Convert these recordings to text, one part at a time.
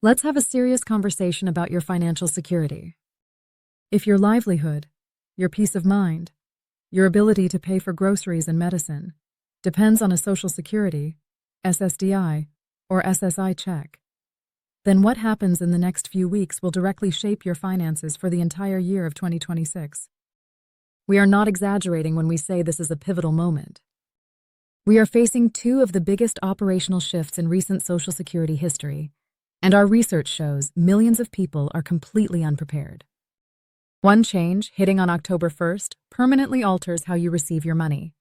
Let's have a serious conversation about your financial security. If your livelihood, your peace of mind, your ability to pay for groceries and medicine depends on a Social Security, SSDI, or SSI check, then what happens in the next few weeks will directly shape your finances for the entire year of 2026. We are not exaggerating when we say this is a pivotal moment. We are facing two of the biggest operational shifts in recent Social Security history, and our research shows millions of people are completely unprepared. One change, hitting on October 1st, permanently alters how you receive your money.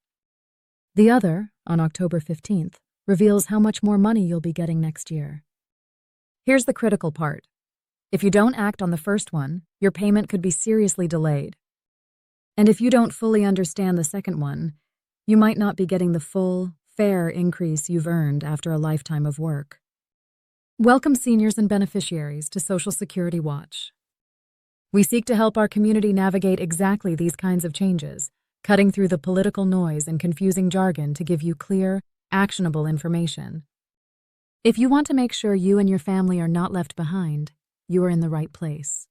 The other, on October 15th, reveals how much more money you'll be getting next year. Here's the critical part. If you don't act on the first one, your payment could be seriously delayed. And if you don't fully understand the second one, you might not be getting the full, fair increase you've earned after a lifetime of work. Welcome seniors and beneficiaries to Social Security Watch. We seek to help our community navigate exactly these kinds of changes, cutting through the political noise and confusing jargon to give you clear, actionable information. If you want to make sure you and your family are not left behind, you are in the right place.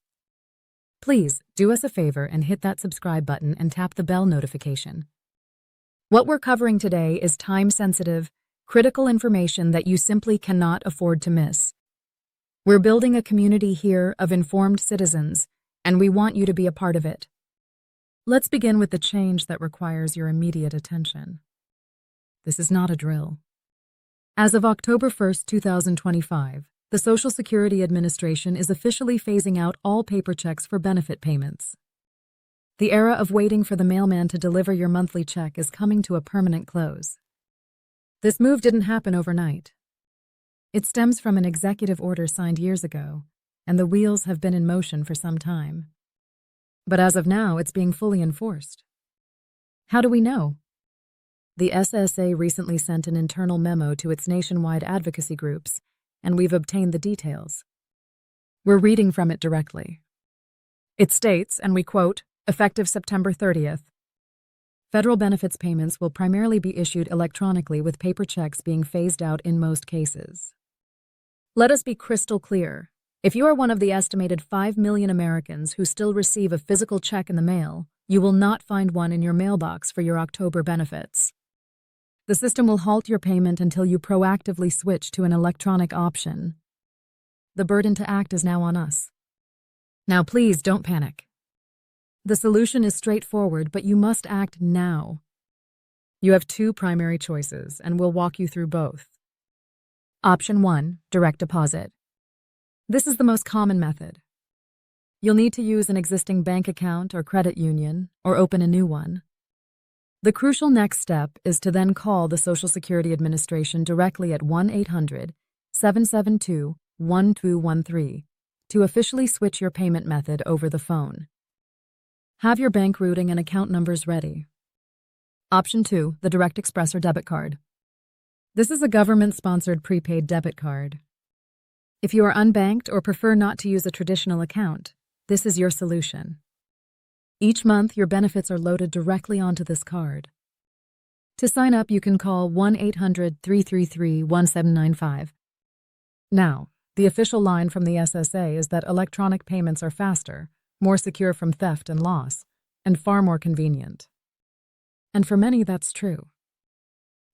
Please do us a favor and hit that subscribe button and tap the bell notification. What we're covering today is time-sensitive, critical information that you simply cannot afford to miss. We're building a community here of informed citizens, and we want you to be a part of it. Let's begin with the change that requires your immediate attention. This is not a drill. As of October 1st, 2025, the Social Security Administration is officially phasing out all paper checks for benefit payments. The era of waiting for the mailman to deliver your monthly check is coming to a permanent close. This move didn't happen overnight. It stems from an executive order signed years ago, and the wheels have been in motion for some time. But as of now, it's being fully enforced. How do we know? The SSA recently sent an internal memo to its nationwide advocacy groups, and we've obtained the details. We're reading from it directly. It states, and we quote, effective September 30th, federal benefits payments will primarily be issued electronically with paper checks being phased out in most cases. Let us be crystal clear. If you are one of the estimated 5 million Americans who still receive a physical check in the mail, you will not find one in your mailbox for your October benefits. The system will halt your payment until you proactively switch to an electronic option. The burden to act is now on us. Now please don't panic. The solution is straightforward, but you must act now. You have two primary choices, and we'll walk you through both. Option 1, direct deposit. This is the most common method. You'll need to use an existing bank account or credit union, or open a new one. The crucial next step is to then call the Social Security Administration directly at 1-800-772-1213 to officially switch your payment method over the phone. Have your bank routing and account numbers ready. Option 2, the Direct Express or debit card. This is a government-sponsored prepaid debit card. If you are unbanked or prefer not to use a traditional account, this is your solution. Each month, your benefits are loaded directly onto this card. To sign up, you can call 1-800-333-1795. Now, the official line from the SSA is that electronic payments are faster, more secure from theft and loss, and far more convenient. And for many, that's true.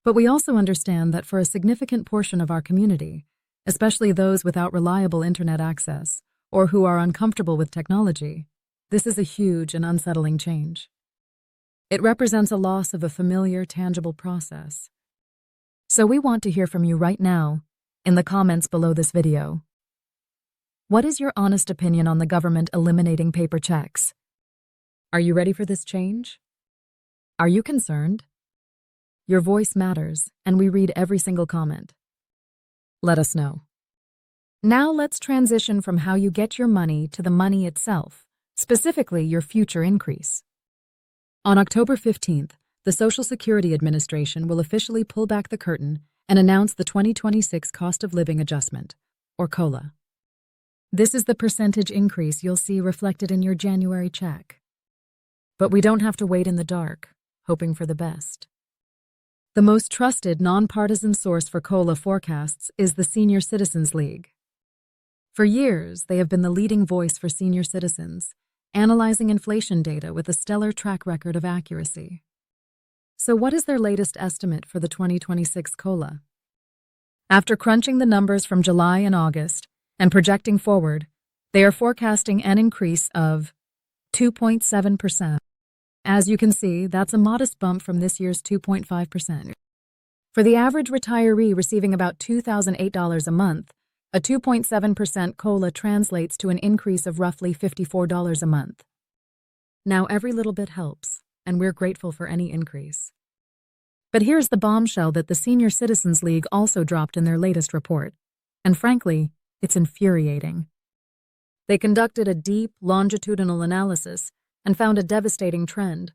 But we also understand that for a significant portion of our community, especially those without reliable internet access or who are uncomfortable with technology, this is a huge and unsettling change. It represents a loss of a familiar, tangible process. So we want to hear from you right now, in the comments below this video. What is your honest opinion on the government eliminating paper checks? Are you ready for this change? Are you concerned? Your voice matters, and we read every single comment. Let us know. Now let's transition from how you get your money to the money itself, specifically your future increase. On October 15th, the Social Security Administration will officially pull back the curtain and announce the 2026 Cost of Living Adjustment, or COLA. This is the percentage increase you'll see reflected in your January check. But we don't have to wait in the dark, hoping for the best. The most trusted, nonpartisan source for COLA forecasts is the Senior Citizens League. For years, they have been the leading voice for senior citizens, analyzing inflation data with a stellar track record of accuracy. So what is their latest estimate for the 2026 COLA? After crunching the numbers from July and August and projecting forward, they are forecasting an increase of 2.7%. As you can see, that's a modest bump from this year's 2.5%. For the average retiree receiving about $2,008 a month, a 2.7% COLA translates to an increase of roughly $54 a month. Now, every little bit helps, and we're grateful for any increase. But here's the bombshell that the Senior Citizens League also dropped in their latest report, and frankly, it's infuriating. They conducted a deep, longitudinal analysis and found a devastating trend.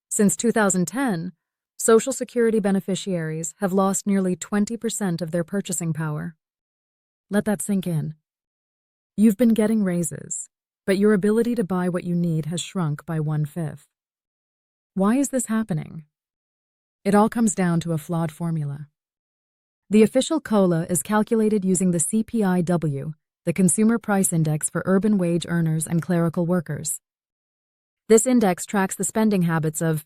Since 2010, Social Security beneficiaries have lost nearly 20% of their purchasing power. Let that sink in. You've been getting raises, but your ability to buy what you need has shrunk by 1/5. Why is this happening? It all comes down to a flawed formula. The official COLA is calculated using the CPIW, the Consumer Price Index for urban wage earners and clerical workers. This index tracks the spending habits of,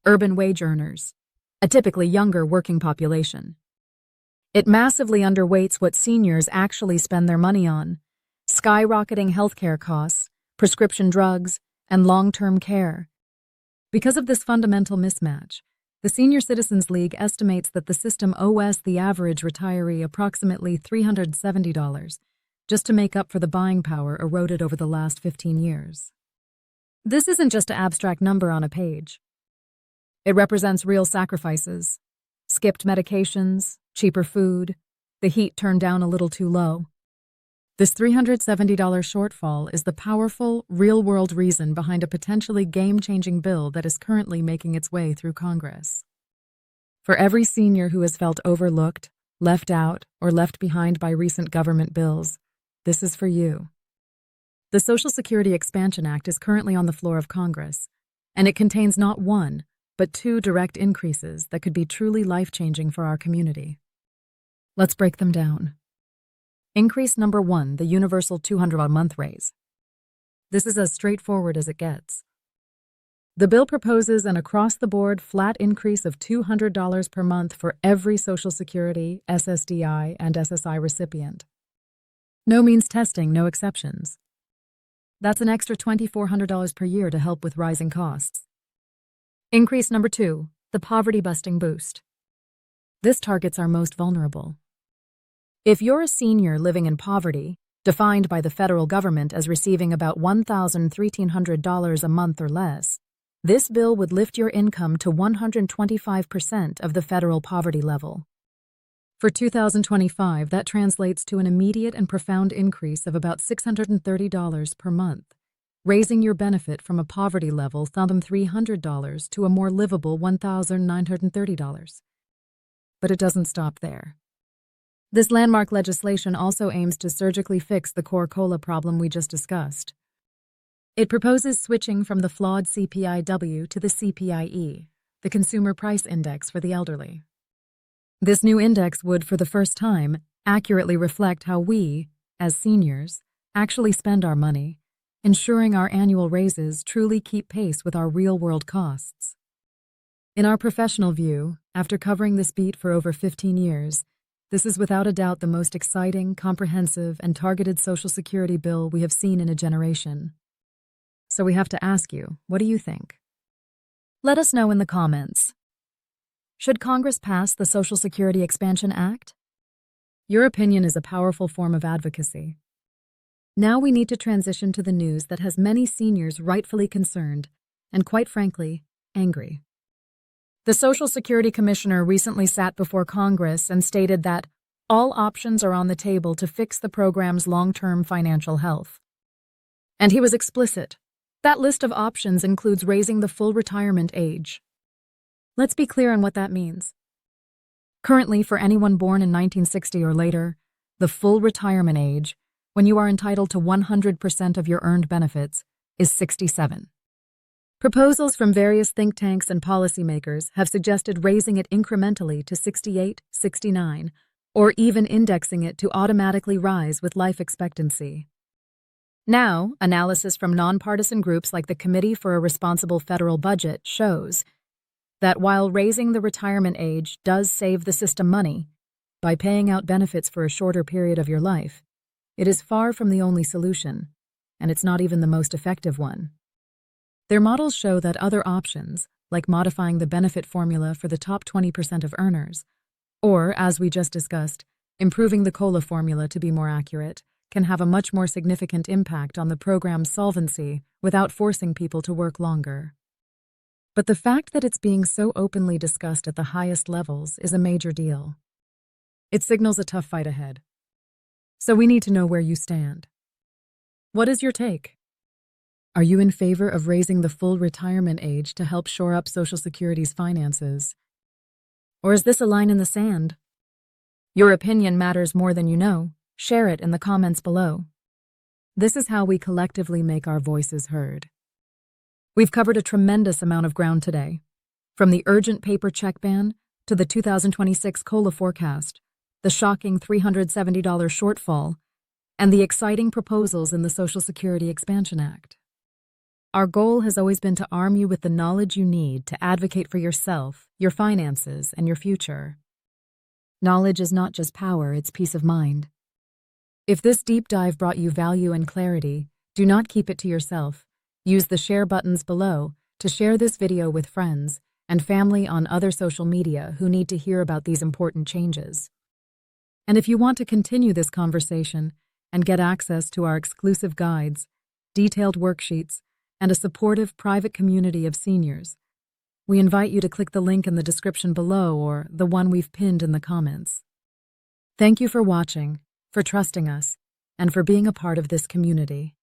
urban wage earners, a typically younger working population. It massively underweights what seniors actually spend their money on: skyrocketing healthcare costs, prescription drugs, and long-term care. Because of this fundamental mismatch, the Senior Citizens League estimates that the system owes the average retiree approximately $370 just to make up for the buying power eroded over the last 15 years. This isn't just an abstract number on a page. It represents real sacrifices: skipped medications, cheaper food, the heat turned down a little too low. This $370 shortfall is the powerful, real-world reason behind a potentially game-changing bill that is currently making its way through Congress. For every senior who has felt overlooked, left out, or left behind by recent government bills, this is for you. The Social Security Expansion Act is currently on the floor of Congress, and it contains not one, but two direct increases that could be truly life-changing for our community. Let's break them down. Increase number 1, the universal $200 raise. This is as straightforward as it gets. The bill proposes an across-the-board flat increase of $200 per month for every Social Security, SSDI, and SSI recipient. No means testing, no exceptions. That's an extra $2,400 per year to help with rising costs. Increase number 2, the poverty-busting boost. This targets our most vulnerable. If you're a senior living in poverty, defined by the federal government as receiving about $1,300 a month or less, this bill would lift your income to 125% of the federal poverty level. For 2025, that translates to an immediate and profound increase of about $630 per month, raising your benefit from a poverty level $1,300 to a more livable $1,930. But it doesn't stop there. This landmark legislation also aims to surgically fix the core COLA problem we just discussed. It proposes switching from the flawed CPIW to the CPIE, the Consumer Price Index for the elderly. This new index would, for the first time, accurately reflect how we, as seniors, actually spend our money, ensuring our annual raises truly keep pace with our real-world costs. In our professional view, after covering this beat for over 15 years, this is without a doubt the most exciting, comprehensive, and targeted Social Security bill we have seen in a generation. So we have to ask you, what do you think? Let us know in the comments. Should Congress pass the Social Security Expansion Act? Your opinion is a powerful form of advocacy. Now we need to transition to the news that has many seniors rightfully concerned and, quite frankly, angry. The Social Security Commissioner recently sat before Congress and stated that all options are on the table to fix the program's long-term financial health. And he was explicit. That list of options includes raising the full retirement age. Let's be clear on what that means. Currently, for anyone born in 1960 or later, the full retirement age, when you are entitled to 100% of your earned benefits, is 67. Proposals from various think tanks and policymakers have suggested raising it incrementally to 68, 69, or even indexing it to automatically rise with life expectancy. Now, analysis from nonpartisan groups like the Committee for a Responsible Federal Budget shows that while raising the retirement age does save the system money by paying out benefits for a shorter period of your life, it is far from the only solution, and it's not even the most effective one. Their models show that other options, like modifying the benefit formula for the top 20% of earners, or, as we just discussed, improving the COLA formula to be more accurate, can have a much more significant impact on the program's solvency without forcing people to work longer. But the fact that it's being so openly discussed at the highest levels is a major deal. It signals a tough fight ahead. So we need to know where you stand. What is your take? Are you in favor of raising the full retirement age to help shore up Social Security's finances? Or is this a line in the sand? Your opinion matters more than you know. Share it in the comments below. This is how we collectively make our voices heard. We've covered a tremendous amount of ground today, from the urgent paper check ban to the 2026 COLA forecast, the shocking $370 shortfall, and the exciting proposals in the Social Security Expansion Act. Our goal has always been to arm you with the knowledge you need to advocate for yourself, your finances, and your future. Knowledge is not just power, it's peace of mind. If this deep dive brought you value and clarity, do not keep it to yourself. Use the share buttons below to share this video with friends and family on other social media who need to hear about these important changes. And if you want to continue this conversation and get access to our exclusive guides, detailed worksheets, and a supportive private community of seniors, we invite you to click the link in the description below or the one we've pinned in the comments. Thank you for watching, for trusting us, and for being a part of this community.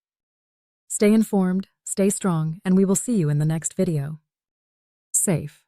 Stay informed, stay strong, and we will see you in the next video. Safe.